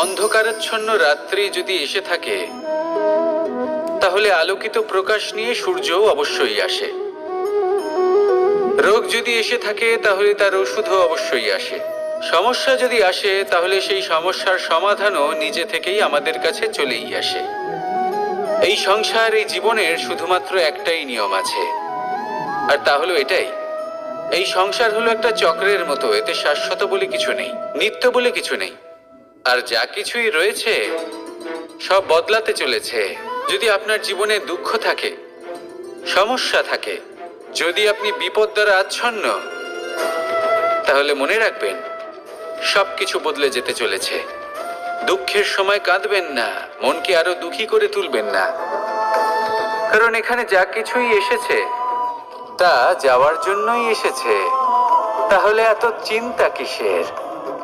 অন্ধকারাচ্ছন্ন রাত্রি যদি এসে থাকে, তাহলে আলোকিত প্রকাশ নিয়ে সূর্যও অবশ্যই আসে। রোগ যদি এসে থাকে, তাহলে তার ওষুধও অবশ্যই আসে। সমস্যা যদি আসে, তাহলে সেই সমস্যার সমাধানও নিজে থেকেই আমাদের কাছে চলেই আসে। এই সংসার, এই জীবনের শুধুমাত্র একটাই নিয়ম আছে, আর তা হলো এটাই: এই সংসার হলো একটা চক্রের মতো। এতে শাশ্বত বলে কিছু নেই, নিত্য বলে কিছু নেই। আর যা কিছুই রয়েছে সব বদলাতে চলেছে। যদি আপনার জীবনে দুঃখ থাকে, সমস্যা থাকে, যদি আপনি বিপদ দ্বারা আচ্ছন্ন, তাহলে মনে রাখবেন সবকিছু বদলে যেতে চলেছে। দুঃখের সময় কাঁদবেন না, মনকে আরো দুঃখী করে তুলবেন না, কারণ এখানে যা কিছুই এসেছে তা যাওয়ার জন্যই এসেছে। তাহলে এত চিন্তা কিসের?